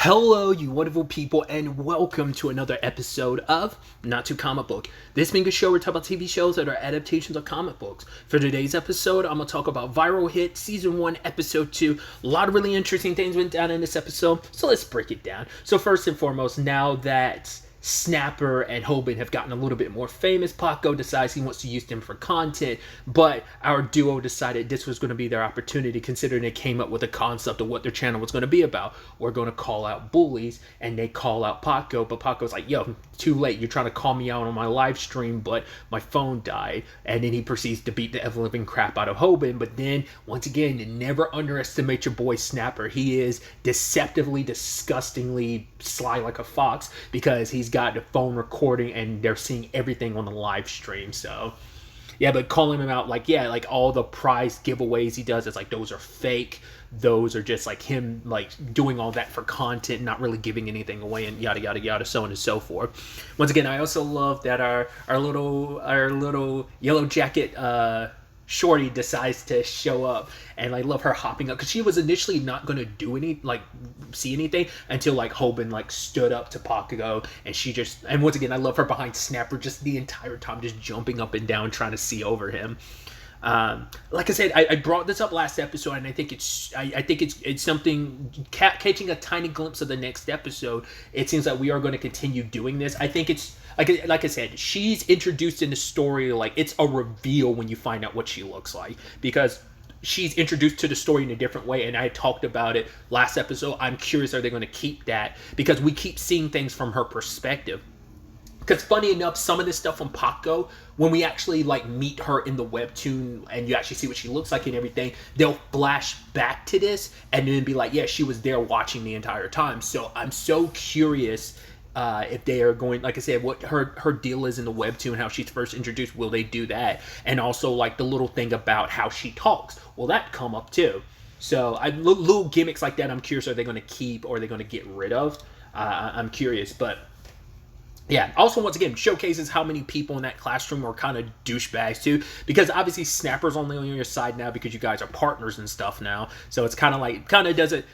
Hello, you wonderful people, and welcome to another episode of Not Too Comic Book. This being a show where we talk about TV shows that are adaptations of comic books. For today's episode, I'm going to talk about Viral Hit, Season 1, Episode 2. A lot of really interesting things went down in this episode, so let's break it down. So first and foremost, now that Snapper and Hoban have gotten a little bit more famous, Paco decides he wants to use them for content, but our duo decided this was going to be their opportunity, considering they came up with a concept of what their channel was going to be about. We're going to call out bullies, and they call out Paco, but Paco's like, yo, too late, you're trying to call me out on my live stream, but my phone died, and then he proceeds to beat the ever-living crap out of Hoban. But then, once again, never underestimate your boy Snapper. He is deceptively, disgustingly sly like a fox, because he's got the phone recording and they're seeing everything on the live stream. So yeah, but calling him out, like, yeah, like all the prize giveaways he does, it's like those are fake, those are just like him like doing all that for content, not really giving anything away, and yada yada yada, so on and so forth. Once again, I also love that our little yellow jacket shorty decides to show up, and I love her hopping up, because she was initially not going to do see anything until like Hoban like stood up to Paco, and she just, and once again, I love her behind Snapper just the entire time, just jumping up and down trying to see over him. Like I said, I brought this up last episode, and I think it's something, catching a tiny glimpse of the next episode. It seems like we are going to continue doing this. I think it's like I said, she's introduced in the story, like it's a reveal when you find out what she looks like, because she's introduced to the story in a different way, and I talked about it last episode. I'm curious, are they going to keep that, because we keep seeing things from her perspective. Because funny enough, some of this stuff from Paco, when we actually like meet her in the webtoon and you actually see what she looks like and everything, they'll flash back to this and then be like, yeah, she was there watching the entire time. So I'm so curious if they are going, like I said, what her deal is in the webtoon, how she's first introduced. Will they do that? And also like the little thing about how she talks, will that come up too? So little gimmicks like that, I'm curious, are they going to keep or are they going to get rid of? I'm curious, but yeah, also, once again, showcases how many people in that classroom are kind of douchebags too, because obviously Snapper's only on your side now because you guys are partners and stuff now. So it's kind of does it,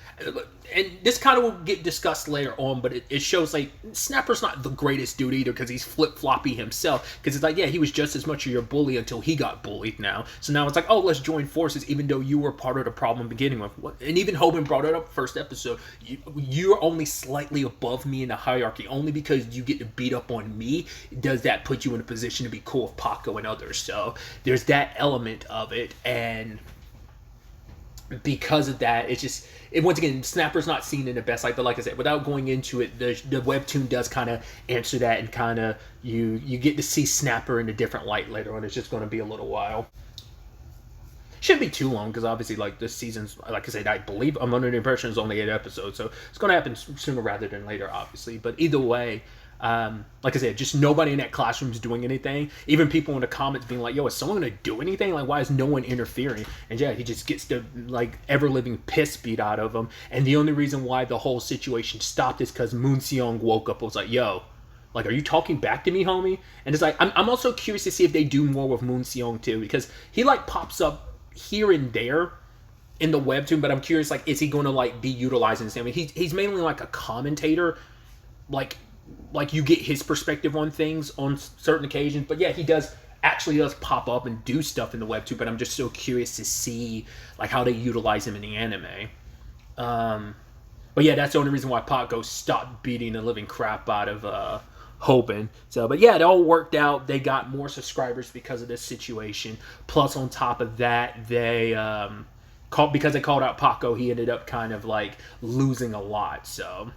and this kind of will get discussed later on, but it shows like Snapper's not the greatest dude either, because he's flip-floppy himself, because it's like, yeah, he was just as much of your bully until he got bullied now. So now it's like, oh, let's join forces, even though you were part of the problem beginning with. And even Hoban brought it up first episode, you're only slightly above me in the hierarchy, only because you get to beat up on me does that put you in a position to be cool with Paco and others. So there's that element of it, and because of that, it's just, once again, Snapper's not seen in the best light. But like I said, without going into it, the webtoon does kind of answer that, and kind of you get to see Snapper in a different light later on. It's just going to be a little while. Shouldn't be too long, because obviously, like, this season's, like I said, I believe, I'm under the impression it's only 8 episodes, so it's going to happen sooner rather than later, obviously. But either way, like I said, just nobody in that classroom is doing anything. Even people in the comments being like, yo, is someone going to do anything? Like, why is no one interfering? And yeah, he just gets the, like, ever-living piss beat out of him. And the only reason why the whole situation stopped is because Moon Seong woke up and was like, yo, like, are you talking back to me, homie? And it's like, I'm also curious to see if they do more with Moon Seong, too, because he, like, pops up here and there in the webtoon, but I'm curious, like, is he going to, like, be utilizing the same? I mean, he's mainly, like, a commentator, like you get his perspective on things on certain occasions. But yeah, he does pop up and do stuff in the webtoon, but I'm just so curious to see like how they utilize him in the anime. But yeah, that's the only reason why Paco stopped beating the living crap out of Hoban. So, but yeah, it all worked out. They got more subscribers because of this situation. Plus, on top of that, they because they called out Paco, he ended up kind of like losing a lot. So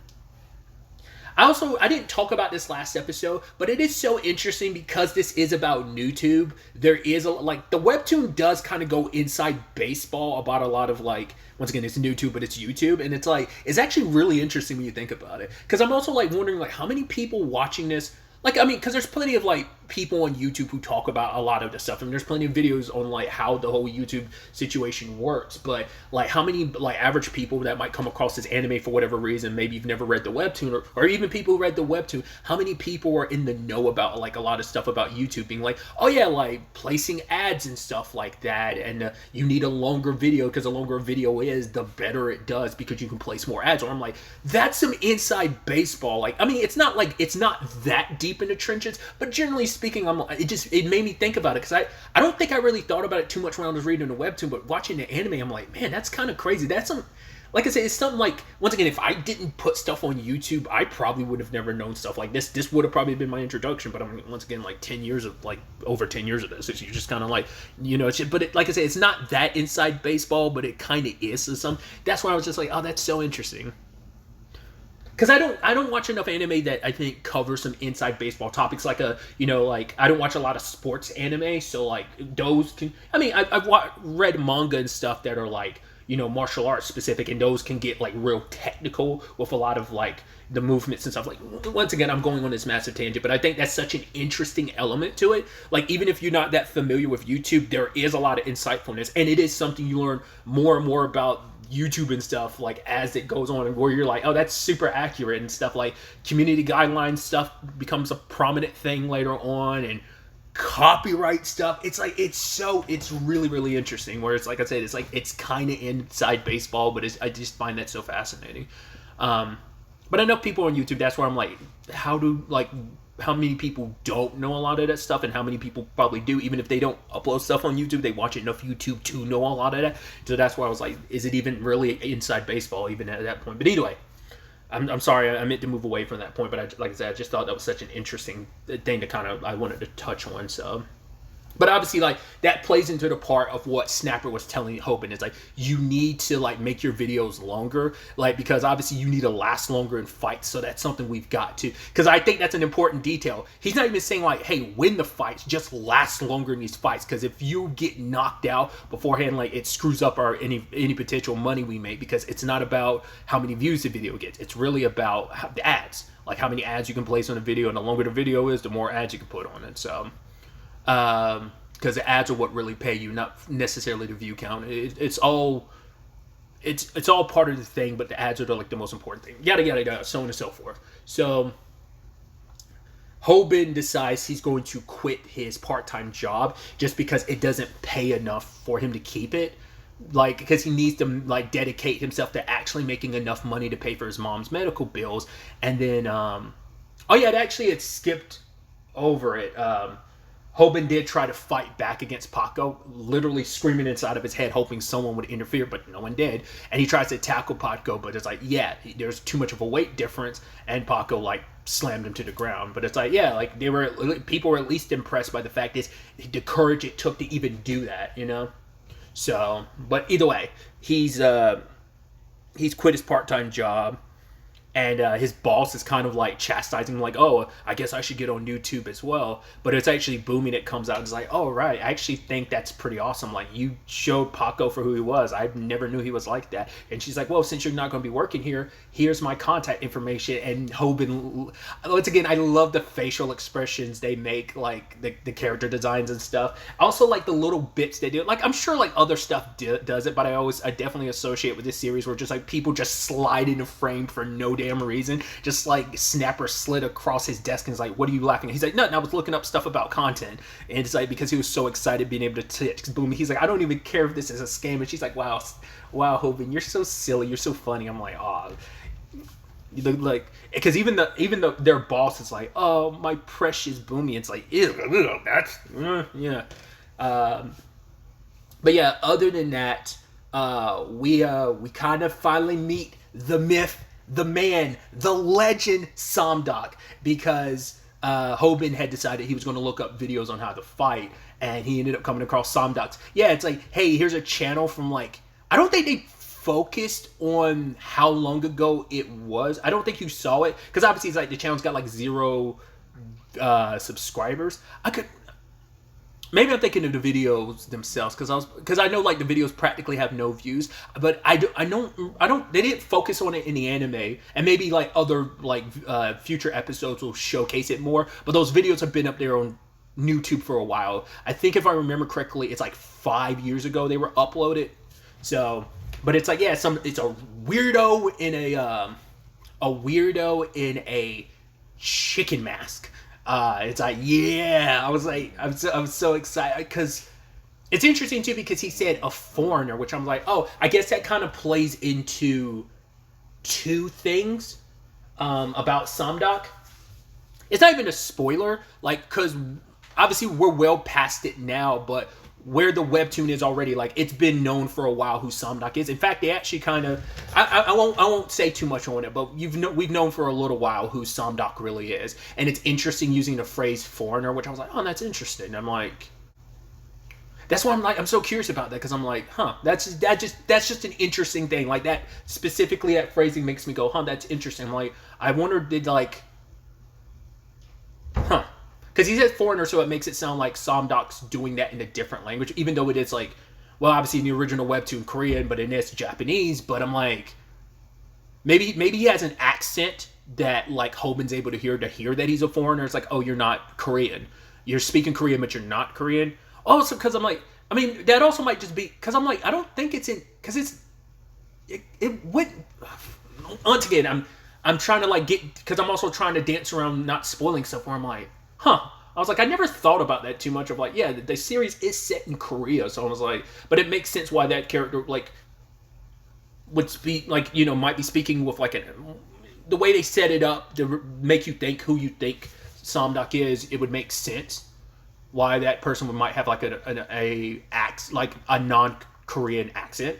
I didn't talk about this last episode, but it is so interesting because this is about NewTube. There is the webtoon does kind of go inside baseball about a lot of, like, once again, it's NewTube, but it's YouTube, and it's like, it's actually really interesting when you think about it. Because I'm also like wondering, like, how many people watching this, like, I mean, because there's plenty of like people on YouTube who talk about a lot of this stuff. I mean, there's plenty of videos on like how the whole YouTube situation works, but like how many like average people that might come across this anime for whatever reason, maybe you've never read the webtoon, or even people who read the webtoon, how many people are in the know about like a lot of stuff about YouTube being like, oh yeah, like placing ads and stuff like that, and you need a longer video because the longer a video is, the better it does because you can place more ads. Or I'm like, that's some inside baseball. Like, I mean, it's not that deep in the trenches, but generally speaking, it made me think about it, because I don't think I really thought about it too much when I was reading the webtoon, but watching the anime, I'm like, man, that's kind of crazy. That's some, like I said, it's something like, once again, if I didn't put stuff on YouTube, I probably would have never known stuff like this. This would have probably been my introduction, but I'm, once again, like over 10 years of this. It's, you're just kind of like, you know, like I said, it's not that inside baseball, but it kind of is. So that's why I was just like, oh, that's so interesting. Because I don't watch enough anime that I think covers some inside baseball topics, like like I don't watch a lot of sports anime, so like those can, I mean, I've read manga and stuff that are like, martial arts specific, and those can get like real technical with a lot of like the movements and stuff. Like, once again, I'm going on this massive tangent, but I think that's such an interesting element to it. Like, even if you're not that familiar with YouTube, there is a lot of insightfulness, and it is something you learn more and more about YouTube and stuff like as it goes on, and where you're like, oh, that's super accurate, and stuff like community guidelines stuff becomes a prominent thing later on, and copyright stuff. It's like, it's really, really interesting, where it's like I said, it's kind of inside baseball, but I just find that so fascinating. But I know people on YouTube, that's where I'm like, how many people don't know a lot of that stuff, and how many people probably do, even if they don't upload stuff on YouTube, they watch enough YouTube to know a lot of that. So that's why I was like, is it even really inside baseball even at that point? But either way, I'm sorry, I meant to move away from that point, but like I said, I just thought that was such an interesting thing to I wanted to touch on. So, but obviously, like, that plays into the part of what Snapper was telling Hoban. It's like, you need to like make your videos longer, like, because obviously you need to last longer in fights. So that's something we've got to, because I think that's an important detail. He's not even saying like, hey, win the fights, just last longer in these fights, because if you get knocked out beforehand, like, it screws up any potential money we make, because it's not about how many views the video gets. It's really about the ads, like how many ads you can place on a video, and the longer the video is, the more ads you can put on it. So because the ads are what really pay you, not necessarily the view count. It's all part of the thing, but the ads are like the most important thing. Yada yada yada, so on and so forth. So Hoban decides he's going to quit his part-time job just because it doesn't pay enough for him to keep it. Like, because he needs to like dedicate himself to actually making enough money to pay for his mom's medical bills. And then it skipped over it. Hoban did try to fight back against Paco, literally screaming inside of his head, hoping someone would interfere, but no one did. And he tries to tackle Paco, but it's like, yeah, there's too much of a weight difference, and Paco like slammed him to the ground. But it's like, yeah, like people were at least impressed by the fact is the courage it took to even do that, So, but either way, he's quit his part-time job. And his boss is kind of like chastising him, like, oh, I guess I should get on YouTube as well. But it's actually Booming that comes out and is like, oh, right, I actually think that's pretty awesome. Like, you showed Paco for who he was. I never knew he was like that. And she's like, well, since you're not going to be working here, here's my contact information. And Hoban, once again, I love the facial expressions they make, like the character designs and stuff. I also like the little bits they do. Like, I'm sure like other stuff does it, but I definitely associate with this series where just like people just slide into frame for no damn reason. Just like Snapper slid across his desk and is like, what are you laughing at? He's like, nothing, I was looking up stuff about content. And it's like, because he was so excited being able to boom. He's like, I don't even care if this is a scam. And she's like, wow, Hoban, you're so silly, you're so funny. I'm like, oh, like, because even their boss is like, oh, my precious Boomy. It's like, ew, that's yeah. But yeah, other than that, we kind of finally meet the myth, the man, the legend, Samdak, because Hoban had decided he was going to look up videos on how to fight, and he ended up coming across Samdak's. Yeah, it's like, hey, here's a channel from like, I don't think they focused on how long ago it was. I don't think you saw it, because obviously it's like the channel's got like 0 subscribers. Maybe I'm thinking of the videos themselves, because I know like the videos practically have no views, but I don't they didn't focus on it in the anime, and maybe like other like future episodes will showcase it more. But those videos have been up there on YouTube for a while. I think if I remember correctly, it's like 5 years ago they were uploaded. So, but it's like, yeah, it's a weirdo in a chicken mask. It's like, yeah, I was like, I'm so excited because it's interesting too because he said a foreigner, which I'm like, oh, I guess that kind of plays into two things about Samdak. It's not even a spoiler, like, because obviously we're well past it now, but where the webtoon is already, like, it's been known for a while who Samdak is. In fact, they actually kind of, I won't say too much on it, but we've known for a little while who Samdak really is, and it's interesting using the phrase foreigner, which I was like, oh, that's interesting. I'm like, that's why I'm so curious about that, because I'm like, huh, that's just an interesting thing, like that specifically, that phrasing makes me go, huh, that's interesting. I'm like, I wonder, did like, huh. Because he says foreigner, so it makes it sound like Samdak's doing that in a different language, even though it is like, well, obviously in the original webtoon Korean, but in this Japanese. But I'm like, maybe he has an accent that like Hoban's able to hear that he's a foreigner. It's like, oh, you're not Korean. You're speaking Korean, but you're not Korean. Also, because I'm like, I mean, that also might just be because I'm like, I don't think it's in because it would. Once again, I'm trying to like get, because I'm also trying to dance around not spoiling stuff where I'm like, huh. I was like, I never thought about that too much of like, yeah, the series is set in Korea. So I was like, but it makes sense why that character like would speak like, you know, might be speaking with like the way they set it up to make you think who you think Samdak is. It would make sense why that person might have like a non-Korean accent,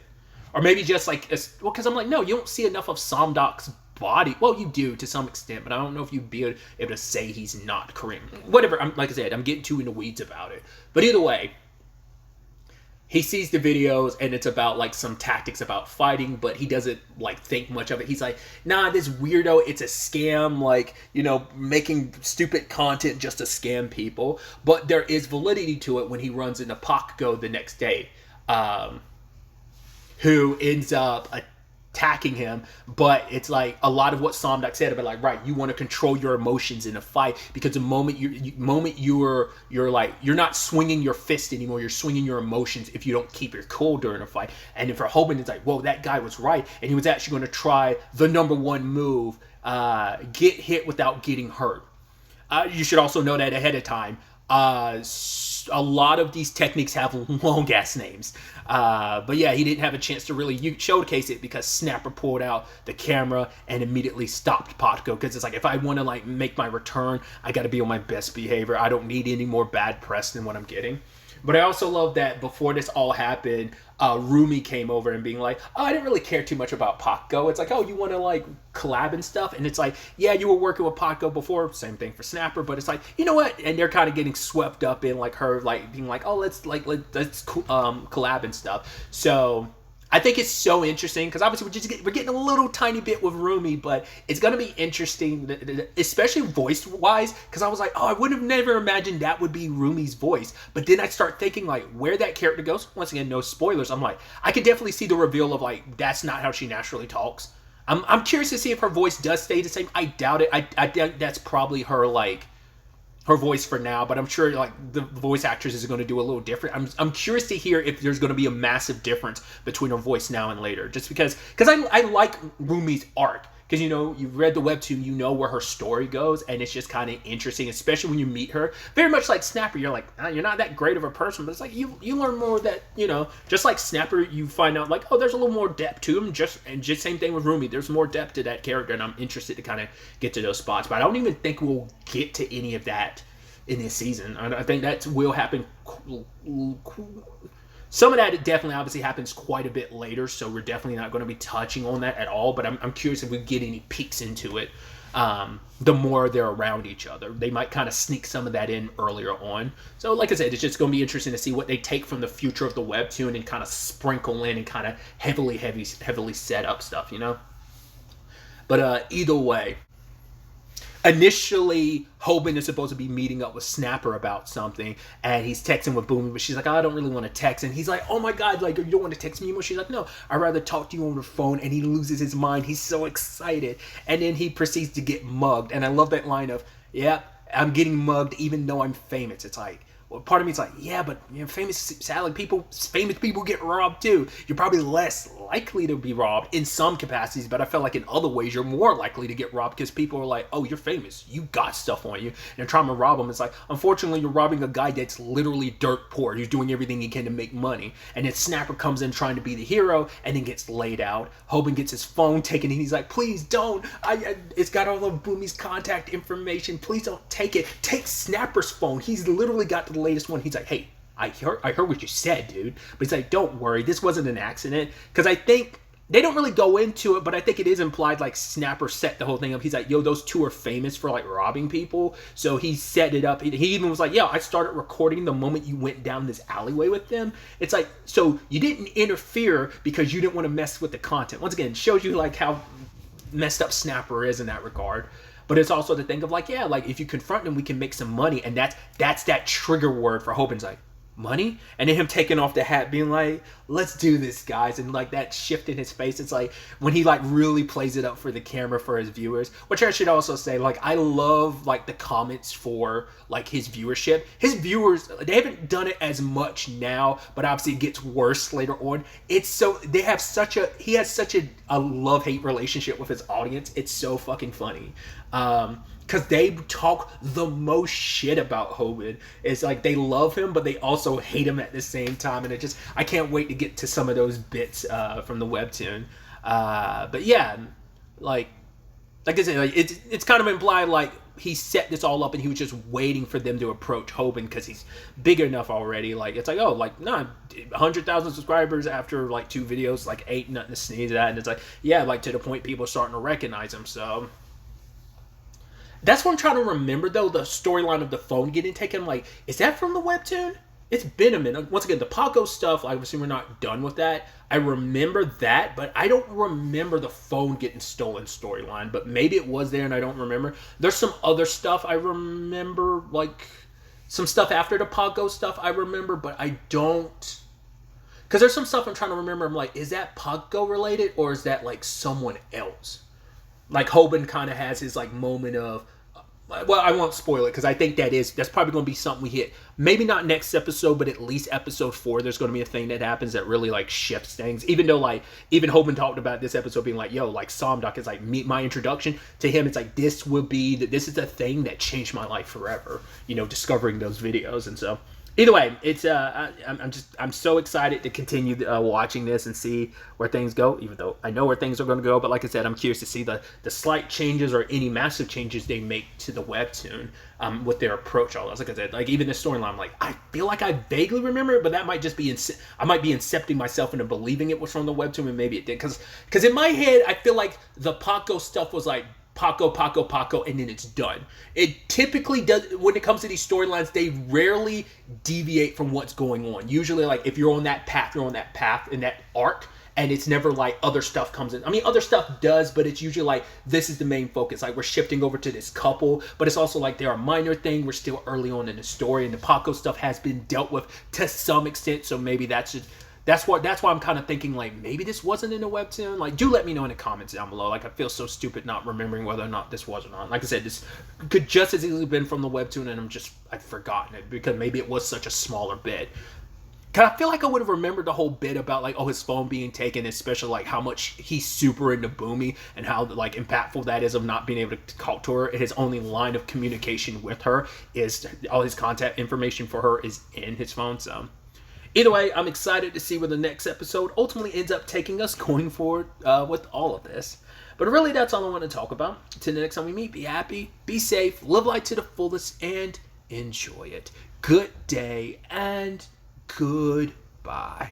or maybe just like because I'm like, no, you don't see enough of Samdak's body. Well, you do to some extent, but I don't know if you'd be able to say he's not Korean. Whatever. Like I said, I'm getting too in the weeds about it. But either way, he sees the videos and it's about like some tactics about fighting, but he doesn't like think much of it. He's like, nah, this weirdo, it's a scam, like, you know, making stupid content just to scam people. But there is validity to it when he runs into Pakgo the next day, who ends up attacking him. But it's like a lot of what Samdak said about like, right, you want to control your emotions in a fight, because the moment you're like, you're not swinging your fist anymore, you're swinging your emotions if you don't keep your cool during a fight. And then for Hoban, it's like, whoa, that guy was right, and he was actually going to try the number one move, get hit without getting hurt. You should also know that ahead of time. A lot of these techniques have long ass names, but yeah, he didn't have a chance to really showcase it because Snapper pulled out the camera and immediately stopped Potko, because it's like, if I want to like make my return, I got to be on my best behavior. I don't need any more bad press than what I'm getting. But I also love that before this all happened, Rumi came over and being like, oh, I didn't really care too much about Pakgo. It's like, oh, you want to like collab and stuff? And it's like, yeah, you were working with Pakgo before. Same thing for Snapper. But it's like, you know what? And they're kind of getting swept up in like her like being like, oh, let's collab and stuff. So I think it's so interesting because obviously we're getting a little tiny bit with Rumi, but it's gonna be interesting, especially voice wise, because I was like, oh, I would have never imagined that would be Rumi's voice. But then I start thinking like where that character goes. Once again, no spoilers. I'm like, I could definitely see the reveal of like that's not how she naturally talks. I'm curious to see if her voice does stay the same. I doubt it. I doubt that's probably her like her voice for now, but I'm sure like the voice actress is going to do a little different. I'm curious to hear if there's going to be a massive difference between her voice now and later, just because I like Rumi's arc, because you know, you've read the webtoon, you know where her story goes, and it's just kind of interesting, especially when you meet her. Very much like Snapper, you're like, you're not that great of a person, but it's like you learn more that, you know, just like Snapper, you find out like, oh, there's a little more depth to him. Just same thing with Rumi, there's more depth to that character, and I'm interested to kind of get to those spots. But I don't even think we'll get to any of that in this season. I think that will happen. Some of that definitely obviously happens quite a bit later, so we're definitely not going to be touching on that at all, but I'm curious if we get any peeks into it. The more they're around each other, they might kind of sneak some of that in earlier on. So like I said, it's just going to be interesting to see what they take from the future of the webtoon and kind of sprinkle in and kind of heavily set up stuff, you know? But either way, initially, Hoban is supposed to be meeting up with Snapper about something, and he's texting with Boomy, but she's like, oh, I don't really want to text. And he's like, oh my god, like, you don't want to text me anymore? She's like, no, I'd rather talk to you on the phone. And he loses his mind. He's so excited. And then he proceeds to get mugged. And I love that line of, yeah, I'm getting mugged even though I'm famous. It's like, well, part of me is like, yeah, but famous people get robbed too. You're probably less likely to be robbed in some capacities, but I feel like in other ways you're more likely to get robbed because people are like, oh, you're famous, you got stuff on you, and they're trying to rob them. It's like, unfortunately, you're robbing a guy that's literally dirt poor, who's doing everything he can to make money, and then Snapper comes in trying to be the hero and then gets laid out. Hoban gets his phone taken and he's like, please don't. It's got all of Boomy's contact information. Please don't take it. Take Snapper's phone. He's literally got the latest one. He's like, hey, I heard what you said, dude. But he's like, don't worry, this wasn't an accident. Because I think they don't really go into it, but I think it is implied like Snapper set the whole thing up. He's like, yo, those two are famous for like robbing people. So he set it up. He even was like, yeah, I started recording the moment you went down this alleyway with them. It's like, so you didn't interfere because you didn't want to mess with the content. Once again, it shows you like how messed up Snapper is in that regard. But it's also to think of like, yeah, like if you confront him, we can make some money. And that's that trigger word for Hoban's like, money? And then him taking off the hat being like, let's do this, guys. And like that shift in his face, it's like when he like really plays it up for the camera for his viewers. Which I should also say, like, I love like the comments for like his viewership. His viewers, they haven't done it as much now, but obviously it gets worse later on. It's so, he has such a love-hate relationship with his audience. It's so fucking funny. Because they talk the most shit about Hoban. It's like they love him, but they also hate him at the same time. And I can't wait to get to some of those bits from the webtoon. But yeah, like I said, like it's kind of implied like he set this all up and he was just waiting for them to approach Hoban because he's big enough already. Like it's like, oh, like nah, 100,000 subscribers after like 2 videos, like ain't nothing to sneeze at. And it's like, yeah, like to the point people are starting to recognize him. So that's what I'm trying to remember, though, the storyline of the phone getting taken. Like, is that from the webtoon? It's been a minute. Once again, the Paco stuff, I assume we're not done with that. I remember that, but I don't remember the phone getting stolen storyline. But maybe it was there and I don't remember. There's some other stuff I remember, like some stuff after the Paco stuff I remember, but I don't. Because there's some stuff I'm trying to remember. I'm like, is that Paco related or is that like someone else? Like Hoban kind of has his like moment of, well, I won't spoil it because I think that's probably going to be something we hit. Maybe not next episode, but at least episode 4. There's going to be a thing that happens that really like shifts things. Even though like even Hoban talked about this episode being like, yo, like Somdoc is like my introduction to him. It's like this is the thing that changed my life forever. You know, discovering those videos. And so either way, it's I'm so excited to continue watching this and see where things go, even though I know where things are going to go. But like I said, I'm curious to see the slight changes or any massive changes they make to the webtoon with their approach. All those, like I said, like even the storyline, I'm like, I feel like I vaguely remember it, but that might just be I might be incepting myself into believing it was from the webtoon, and maybe it did, because in my head I feel like the Paco stuff was like Paco, and then it's done. It typically does, when it comes to these storylines, they rarely deviate from what's going on. Usually, like, if you're on that path, in that arc, and it's never like other stuff comes in. I mean, other stuff does, but it's usually like, this is the main focus. Like, we're shifting over to this couple, but it's also like, they're a minor thing. We're still early on in the story, and the Paco stuff has been dealt with to some extent, so maybe that's just... That's why I'm kind of thinking, like, maybe this wasn't in the webtoon. Like, do let me know in the comments down below. Like, I feel so stupid not remembering whether or not this was or not. Like I said, this could just as easily been from the webtoon, and I've forgotten it because maybe it was such a smaller bit. Cause I feel like I would have remembered the whole bit about, like, oh, his phone being taken, especially, like, how much he's super into Boomy and how, like, impactful that is of not being able to talk to her. His only line of communication with her is all his contact information for her is in his phone, so... Either way, I'm excited to see where the next episode ultimately ends up taking us going forward with all of this. But really, that's all I want to talk about. Till the next time we meet, be happy, be safe, live life to the fullest, and enjoy it. Good day, and goodbye.